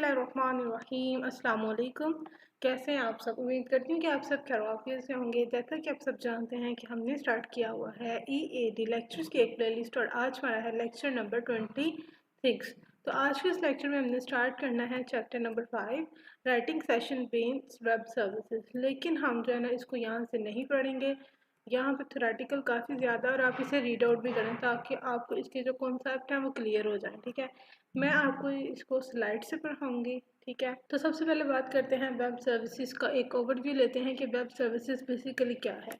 बिस्मिल्लाहिर्रहमानिर्रहीम। अस्सलाम वालेकुम। कैसे हैं आप सब? उम्मीद करती हूँ कि आप सब खैरियत से होंगे। जैसा कि आप सब जानते हैं कि हमने स्टार्ट किया हुआ है EAD लेक्चर्स की एक प्लेलिस्ट और आज हमारा है लेक्चर नंबर 26। तो आज के इस लेक्चर में हमने स्टार्ट करना है chapter number 5 writing session based web services. लेकिन हम जो है ना इसको यहाँ से नहीं पढ़ेंगे। यहाँ पे थ्योरेटिकल काफ़ी ज़्यादा और आप इसे रीड आउट भी करें ताकि आपको इसके जो कॉन्सेप्ट हैं वो क्लियर हो जाए। ठीक है, मैं आपको इसको स्लाइड से पढ़ाऊंगी। ठीक है, तो सबसे पहले बात करते हैं वेब सर्विसेज का। एक ओवरव्यू लेते हैं कि वेब सर्विसेज बेसिकली क्या है।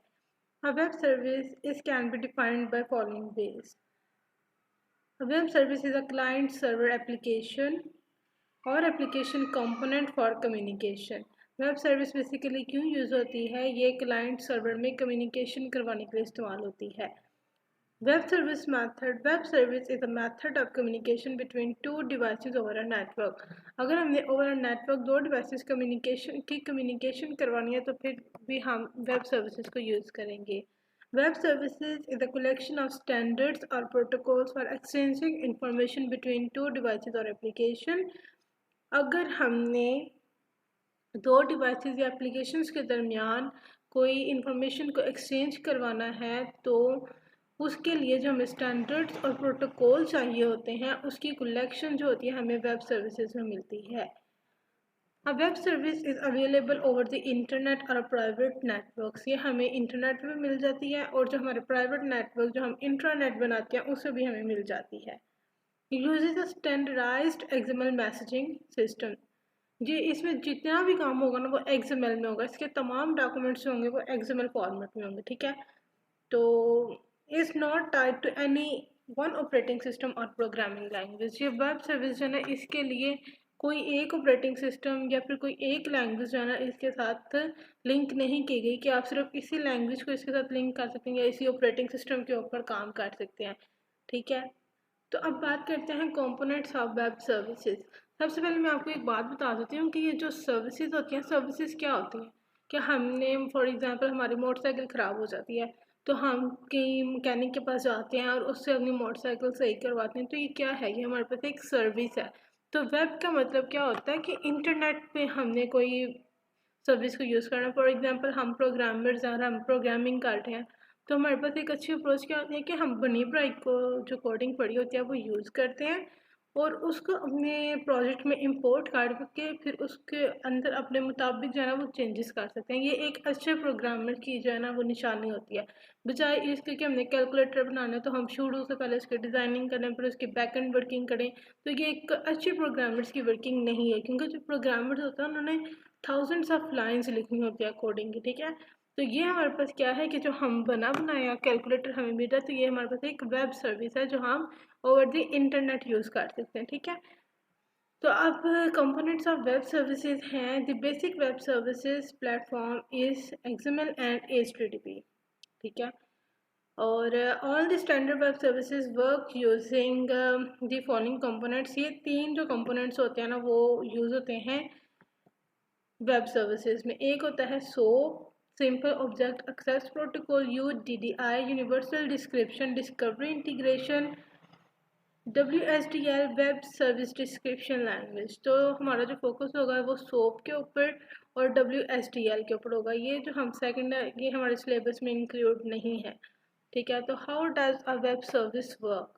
A web service is can be defined by following ways. A web service is a client-server application और application component for communication. Web service basically क्यों यूज़ होती है? ये क्लाइंट सर्वर में कम्युनिकेशन करवाने के लिए इस्तेमाल होती है। Web service method. Web service is a method of communication between two devices over a network. अगर हमने over a network दो devices कम्युनिकेशन करवानी है तो फिर भी हम वेब सर्विसेज को यूज़ करेंगे। Web services is a collection of standards or protocols for exchanging information between two devices or application. अगर हमने दो डिवाइसेस या एप्लीकेशंस के दरमियान कोई इंफॉर्मेशन को एक्सचेंज करवाना है तो उसके लिए जो हमें स्टैंडर्ड्स और प्रोटोकॉल चाहिए होते हैं उसकी कलेक्शन जो होती है हमें वेब सर्विसेज में मिलती है। A web service is available over the internet और प्राइवेट नेटवर्क्स। ये हमें इंटरनेट पे मिल जाती है और जो हमारे प्राइवेट नेटवर्क जो हम इंट्रानेट बनाते हैं उससे भी हमें मिल जाती है। Uses a standardised XML messaging system. जी, इसमें जितना भी काम होगा ना वो XML में होगा। इसके तमाम डॉक्यूमेंट्स जो होंगे वो XML फॉर्मेट में होंगे। ठीक है, तो is not tied to any one operating system और प्रोग्रामिंग लैंग्वेज। ये वेब सर्विस जो है ना इसके लिए कोई एक ऑपरेटिंग सिस्टम या फिर कोई एक लैंग्वेज जो है ना इसके साथ लिंक नहीं की गई कि आप सिर्फ इसी लैंग्वेज को इसके साथ लिंक कर सकते हैं या इसी ऑपरेटिंग सिस्टम के ऊपर काम कर सकते हैं। ठीक है, तो अब बात करते हैं कंपोनेंट्स ऑफ वेब सर्विसेज। सबसे पहले मैं आपको एक बात बता देती हूँ कि ये जो सर्विसेज होती हैं सर्विसेज क्या होती हैं। कि हमने फॉर एग्जांपल हमारी मोटरसाइकिल ख़राब हो जाती है तो हम कहीं मैकेनिक के पास जाते हैं और उससे अपनी मोटरसाइकिल सही करवाते हैं। तो ये क्या है? ये हमारे पास एक सर्विस है। तो वेब का मतलब क्या होता है कि इंटरनेट पे हमने कोई सर्विस को यूज़ करना। फॉर एग्जांपल हम प्रोग्रामर्स हैं और हम प्रोग्रामिंग कर रहे हैं तो हमारे पास एक अच्छी अप्रोच क्या होती है कि हम बनी पढ़ाई को जो कोडिंग पढ़ी होती है वो यूज़ करते हैं और उसको अपने प्रोजेक्ट में इंपोर्ट करके फिर उसके अंदर अपने मुताबिक जो है ना वो चेंजेस कर सकते हैं। ये एक अच्छे प्रोग्रामर की जो है ना वो निशानी होती है। बजाय इसके कि हमने कैलकुलेटर बनाना है तो हम शुरू से पहले उसकी डिज़ाइनिंग करें फिर उसकी बैक एंड वर्किंग करें। तो ये एक अच्छे प्रोग्रामर्स की वर्किंग नहीं है क्योंकि जो प्रोग्रामर्स होते हैं उन्होंने थाउजेंड्स ऑफ लाइन्स लिखनी होती है कोडिंग की। ठीक है, तो ये हमारे पास क्या है कि जो हम बना बनाया कैलकुलेटर हमें मिल रहा है तो ये हमारे पास एक वेब सर्विस है जो हम ओवर द इंटरनेट यूज़ कर सकते हैं। ठीक है, तो अब कंपोनेंट्स ऑफ वेब सर्विसेज हैं। The basic web services platform is XML and HTTP। ठीक है, और all the standard web services work using the following components. ये तीन जो कंपोनेंट्स होते हैं ना वो यूज़ होते हैं वेब सर्विसेज में। एक होता है SOAP simple object access protocol, UDDI universal description discovery integration, WSDL web service description language. तो हमारा जो फोकस होगा वो SOAP के ऊपर और WSDL के ऊपर होगा। ये जो हम सेकंड है ये हमारे सिलेबस में इंक्लूड नहीं है। ठीक है, तो how does a web service work?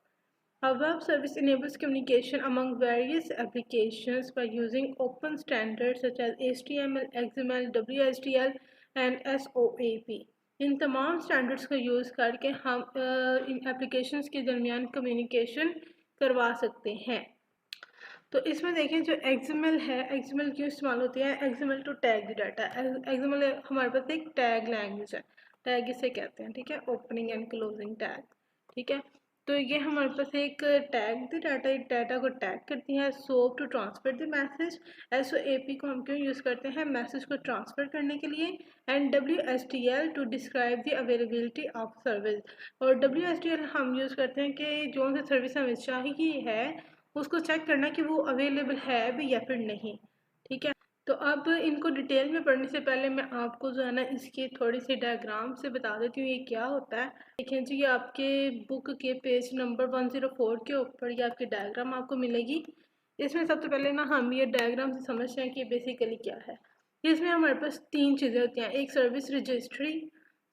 A web service enables communication among various applications by using open standards such as HTML, XML, WSDL and SOAP। इन तमाम स्टैंडर्ड्स का यूज़ करके हम इन एप्लीकेशंस के दरमियान कम्युनिकेशन करवा सकते हैं। तो इसमें देखें जो XML है, XML क्यों इस्तेमाल होती है? XML to tag the data. XML हमारे पास एक टैग लैंग्वेज है, टैग इसे कहते हैं। ठीक है, ओपनिंग एंड क्लोजिंग टैग। ठीक है, तो ये हमारे पास एक टैग द डाटा, डाटा को टैग करती है। SOAP to transfer the message. SOAP को हम क्यों यूज़ करते हैं? मैसेज को ट्रांसफ़र करने के लिए। And WSDL to describe the availability of service. और WSDL हम यूज़ करते हैं कि जो सी सर्विस हमें चाहिए है उसको चेक करना कि वो अवेलेबल है भी या फिर नहीं। ठीक है, तो अब इनको डिटेल में पढ़ने से पहले मैं आपको जो है ना इसकी थोड़ी सी डायग्राम से बता देती हूँ ये क्या होता है। देखें जी, ये आपके बुक के पेज नंबर 104 के ऊपर ये आपकी डायग्राम आपको मिलेगी। इसमें सबसे पहले ना हम ये डायग्राम से समझते हैं कि बेसिकली क्या है। इसमें हमारे पास तीन चीज़ें होती हैं, एक service registry,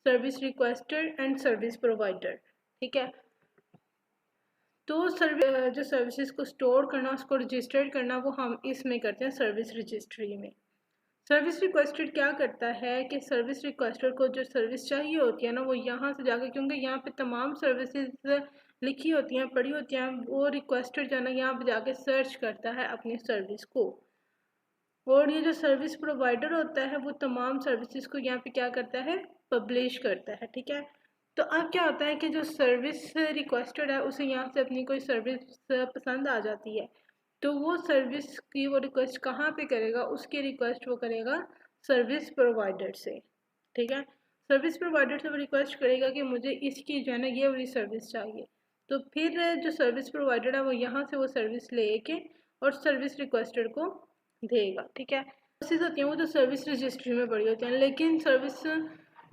service requester and service provider. ठीक है, तो जो सर्विसेज को स्टोर करना, उसको रजिस्टर करना, वो हम इसमें करते हैं सर्विस रजिस्ट्री में। सर्विस रिक्वेस्टर क्या करता है कि सर्विस रिक्वेस्टर को जो सर्विस चाहिए होती है ना, वो यहाँ से जाकर, क्योंकि यहाँ पे तमाम सर्विसेज लिखी होती हैं, पड़ी होती हैं, वो रिक्वेस्टर जो है ना यहाँ पे जाके सर्च करता है अपनी सर्विस को। और ये जो सर्विस प्रोवाइडर होता है वो तमाम सर्विसेज को यहाँ पे क्या करता है, पब्लिश करता है। ठीक है, तो अब क्या होता है कि जो सर्विस रिक्वेस्टेड है उसे यहाँ से अपनी कोई सर्विस पसंद आ जाती है, तो वो सर्विस की वो रिक्वेस्ट कहाँ पे करेगा, उसकी रिक्वेस्ट वो करेगा सर्विस प्रोवाइडर से। ठीक है, सर्विस प्रोवाइडर से वो रिक्वेस्ट करेगा कि मुझे इसकी जो है ना ये वाली सर्विस चाहिए, तो फिर जो सर्विस प्रोवाइडर है वो यहाँ से वो सर्विस लेके और सर्विस रिक्वेस्टर को देगा। ठीक है, सर्विस होती हैं वो तो सर्विस रजिस्ट्री में पड़ी होती हैं, लेकिन सर्विस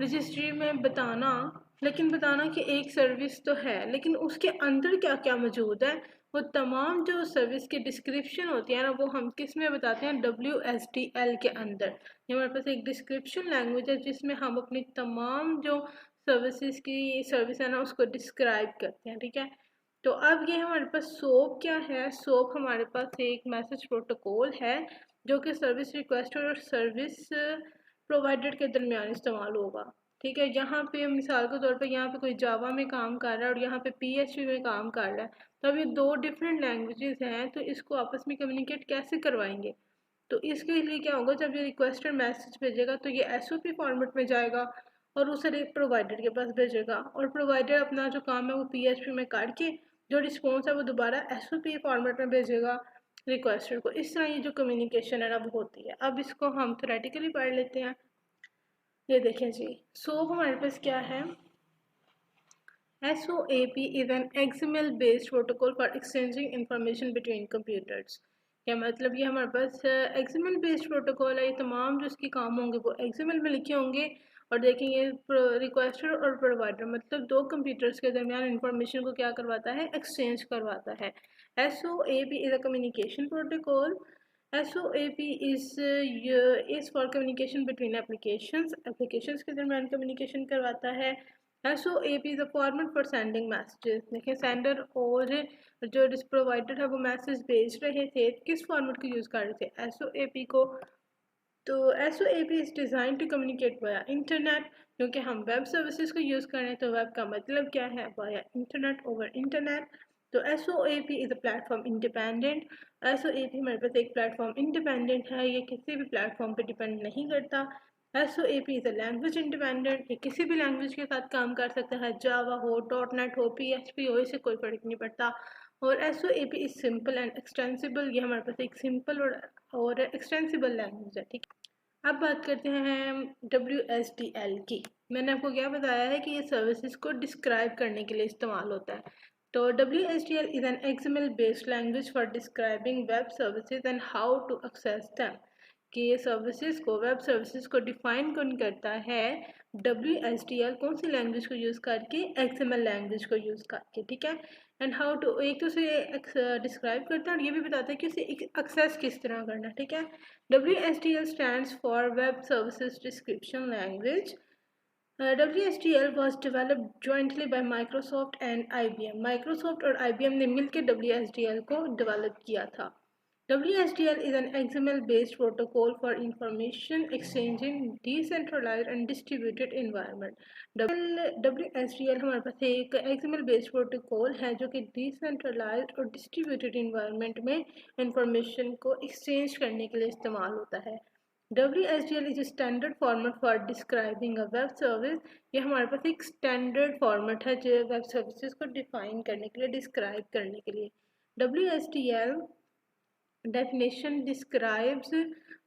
रजिस्ट्री में बताना कि एक सर्विस तो है, लेकिन उसके अंदर क्या क्या मौजूद है, वो तमाम जो सर्विस की डिस्क्रिप्शन होती है ना, वो हम किस में बताते हैं, WSDL के अंदर। ये हमारे पास एक डिस्क्रिप्शन लैंग्वेज है जिसमें हम अपनी तमाम जो सर्विस है ना उसको डिस्क्राइब करते हैं। ठीक है, तो अब ये हमारे पास सोप क्या है, सोप हमारे पास एक मैसेज प्रोटोकॉल है जो कि सर्विस रिक्वेस्टर और सर्विस प्रोवाइडर के दरमियान इस्तेमाल होगा। ठीक है, यहाँ पे मिसाल के तौर पे यहाँ पे कोई जावा में काम कर रहा है और यहाँ पे PHP में काम कर रहा है, तो अब ये दो डिफरेंट लैंग्वेजेस हैं, तो इसको आपस में कम्युनिकेट कैसे करवाएंगे। तो इसके लिए क्या होगा, जब ये रिक्वेस्टर मैसेज भेजेगा तो ये SOP फॉर्मेट में जाएगा और उसे प्रोवाइडर के पास भेजेगा, और प्रोवाइडर अपना जो काम है वो PHP में करके जो रिस्पॉन्स है वो दोबारा SOP फॉर्मेट में भेजेगा रिक्वेस्टर को। इस तरह ये जो कम्युनिकेशन है ना वो होती है। अब इसको हम थ्योरेटिकली पढ़ लेते हैं। ये देखें जी, सोप हमारे पास क्या है, SOAP is an XML based protocol for exchanging information between computers। क्या मतलब, ये हमारे पास XML बेस्ड प्रोटोकॉल है, ये तमाम जो इसके काम होंगे वो XML में लिखे होंगे, और देखेंगे रिक्वेस्टर और प्रोवाइडर मतलब दो कंप्यूटर्स के दरमियान इंफॉर्मेशन को क्या करवाता है, एक्सचेंज करवाता है। SOAP is a communication protocol। SOAP is for communication between applications के दरमियान कम्युनिकेशन करवाता है। SOAP is a format for sending messages। देखिए, सेंडर और जो प्रोवाइडर है वो मैसेज भेज रहे थे, किस फॉर्मेट को यूज़ कर रहे थे, SOAP को। तो SOAP is designed to communicate via internet, क्योंकि हम वेब सर्विसेज को यूज़ कर रहे हैं, तो वेब का मतलब क्या है, via इंटरनेट, ओवर इंटरनेट। तो SOAP is a platform independent. SOAP हमारे पास एक प्लेटफॉर्म इंडिपेंडेंट है, ये किसी भी प्लेटफॉर्म पे डिपेंड नहीं करता। SOAP is a language independent, ये किसी भी लैंग्वेज के साथ काम कर सकता है, जावा हो, .NET हो, PHP हो, इससे कोई फर्क नहीं पड़ता। और SOAP is simple and extensible, ये हमारे पास एक सिंपल और एक्सटेंसिबल लैंग्वेज है। ठीक, अब बात करते हैं WSDL की। मैंने आपको क्या बताया है कि ये सर्विसेज को डिस्क्राइब करने के लिए इस्तेमाल होता है। तो WSDL is an XML based language for describing web services and how to access them. कि ये सर्विसेज को, वेब सर्विसेज को डिफाइन कौन करता है, WSDL कौन सी लैंग्वेज को यूज़ करके, XML लैंग्वेज को यूज़ करके। ठीक है, एंड हाउ टू, एक तो उसे डिस्क्राइब करता है और ये भी बताता है कि उसे एक्सेस किस तरह करना है। ठीक है, WSDL stands for Web Services Description Language। WSDL was developed jointly by Microsoft and IBM। Microsoft और IBM ने मिलकर WSDL को डेवलप किया था। WSDL is an XML-based protocol for information exchanging decentralized and distributed environment। WSDL हमारे पास एक XML-based protocol है जो कि decentralized और distributed environment में information को exchange करने के लिए इस्तेमाल होता है। WSDL is a standard format for describing a web service। ये हमारे पास एक standard format है जो web services को define करने के लिए, describe करने के लिए। WSDL definition describes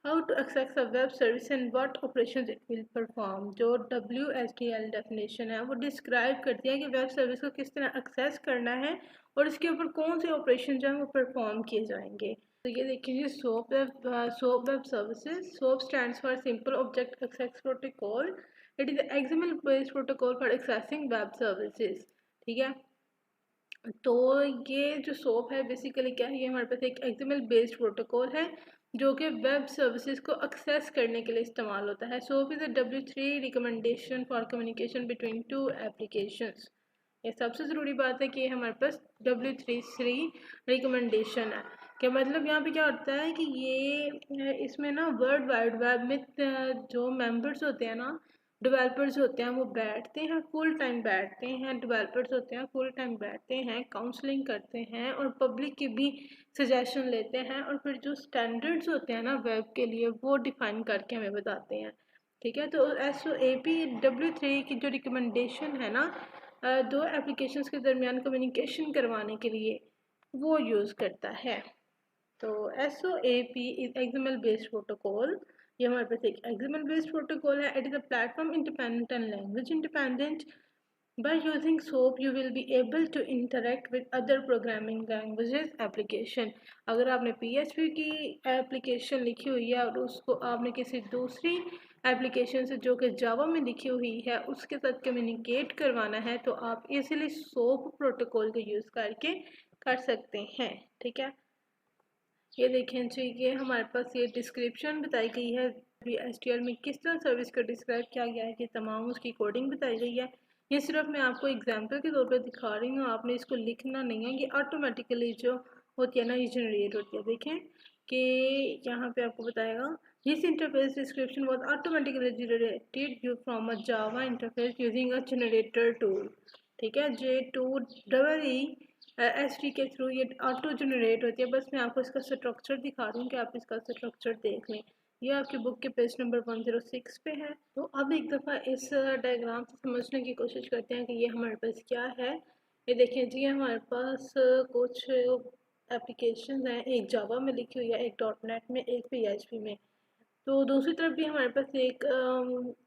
how to access a web service and what operations it will perform। जो WSDL definition है वो describe करती है कि वेब सर्विस को किस तरह access करना है और इसके ऊपर कौन से ऑपरेशन जो है वो परफॉर्म किए जाएंगे। तो ये देखिए, SOAP web services. SOAP stands for Simple Object Access Protocol। It is an XML based protocol for accessing web services। ठीक है, तो ये जो सोप है बेसिकली क्या है, ये हमारे पास एक एक्सएमएल बेस्ड प्रोटोकॉल है जो कि वेब सर्विसेज को एक्सेस करने के लिए इस्तेमाल होता है। Soap is a W3 recommendation for communication between two applications. ये सबसे ज़रूरी बात है कि ये हमारे पास W3 रिकमेंडेशन है। क्या मतलब यहाँ पे क्या होता है कि ये इसमें ना वर्ल्ड वाइड वेब में जो मेंबर्स होते हैं ना, डेवलपर्स होते हैं, वो बैठते हैं, फुल टाइम बैठते हैं, डेवलपर्स होते हैं फुल टाइम बैठते हैं, काउंसलिंग करते हैं और पब्लिक की भी सजेशन लेते हैं और फिर जो स्टैंडर्ड्स होते हैं ना वेब के लिए वो डिफाइन करके हमें बताते हैं। ठीक है, तो SOAP W3 की जो रिकमेंडेशन है ना, दो एप्लीकेशंस के दरमियान कम्युनिकेशन करवाने के लिए वो यूज़ करता है। तो SOAP is XML based protocol. ये हमारे पास एक एक्सएमएल बेस्ड प्रोटोकॉल है। It is a platform independent and language independent. By using SOAP, you will be able to interact with other programming languages application. अगर आपने PHP की application लिखी हुई है और उसको आपने किसी दूसरी एप्लीकेशन से जो कि जावा में लिखी हुई है उसके साथ कम्युनिकेट करवाना है तो आप इजीली SOAP प्रोटोकॉल का यूज़ करके कर सकते हैं। ठीक है, ये देखें जी, ये हमारे पास ये डिस्क्रिप्शन बताई गई है HTML में किस तरह सर्विस को डिस्क्राइब किया गया है, कि तमाम उसकी कोडिंग बताई गई है। ये सिर्फ मैं आपको एग्जांपल के तौर पर दिखा रही हूँ, आपने इसको लिखना नहीं है, ये ऑटोमेटिकली जो होती है ना ये जनरेट होती है। देखें कि यहाँ पे आपको बताएगा this interface description was automatically generated you from a Java interface using a generator tool. ठीक है, J2EE के थ्रू ये ऑटो जनरेट होती है। बस मैं आपको इसका स्ट्रक्चर दिखा रही हूँ कि आप इसका स्ट्रक्चर देख लें। ये आपकी बुक के पेज नंबर 106 पे है। तो अब एक दफ़ा इस डायग्राम से समझने की कोशिश करते हैं कि ये हमारे पास क्या है। ये देखें जी, हमारे पास कुछ एप्लीकेशन हैं, एक जावा में लिखी हुई है, एक .NET में, एक PHP में। तो दूसरी तरफ भी हमारे पास एक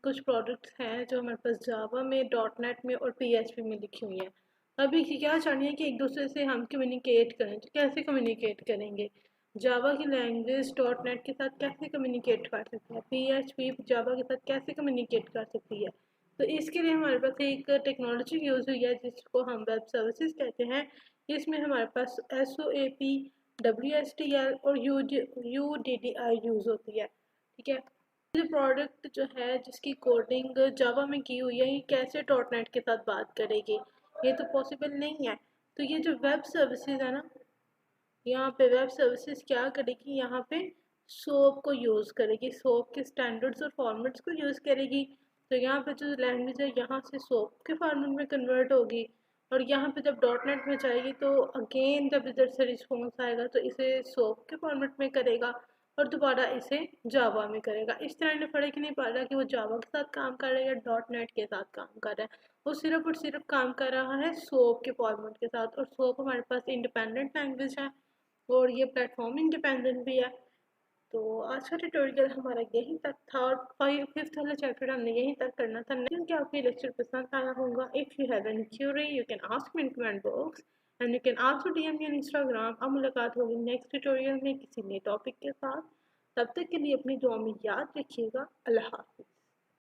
कुछ प्रोडक्ट्स हैं जो हमारे पास जावा में, .NET में और PHP में लिखी हुई हैं। अभी क्या चाहिए कि एक दूसरे से हम कम्युनिकेट करें, तो कैसे कम्युनिकेट करेंगे? जावा की लैंग्वेज .NET के साथ कैसे कम्युनिकेट कर सकती है, PHP जावा के साथ कैसे कम्युनिकेट कर सकती है? तो इसके लिए हमारे पास एक टेक्नोलॉजी यूज़ हुई है जिसको हम वेब सर्विसेज कहते हैं। इसमें हमारे पास SOAP, WSTL और UDDI यूज़ होती है। ठीक है, जो प्रोडक्ट जो है जिसकी कोडिंग जावा में की हुई है, ये कैसे .NET के साथ बात करेगी? ये तो पॉसिबल नहीं है। तो ये जो वेब सर्विसेज है ना, यहाँ पे वेब सर्विसेज क्या करेगी, यहाँ पे सोप को यूज़ करेगी, सोप के स्टैंडर्ड्स और फॉर्मेट्स को यूज़ करेगी। तो यहाँ पे जो लैंग्वेज है यहाँ से सोप के फॉर्मेट में कन्वर्ट होगी और यहाँ पे जब .NET में जाएगी तो अगेन जब इधर से रिस्पॉन्स आएगा तो इसे सोप के फॉर्मेट में करेगा और दोबारा इसे जावा में करेगा। इस तरह इन्हें फ़र्क ही नहीं पड़ रहा कि वो जावा के साथ काम कर रहा है या .NET के साथ काम कर रहा है। वो सिर्फ और सिर्फ काम कर रहा है सोप के फॉर्मेट के साथ, और सोप हमारे पास इंडिपेंडेंट लैंग्वेज है और ये प्लेटफॉर्म इंडिपेंडेंट भी है। तो आज का ट्यूटोरियल हमारा यहीं तक था और फिफ्थ वाला चैप्टर हमने यहीं तक करना था। नहीं कि आपको लेक्चर पसंद आया होगा। If you have any Curie you can ask me in comment box and you can also DM me on Instagram. अब मुलाकात होगी नेक्स्ट ट्यूटोरियल में किसी नए टॉपिक के साथ। तब तक के लिए अपनी दुआ में याद रखिएगा। अल्लाह हाफिज़।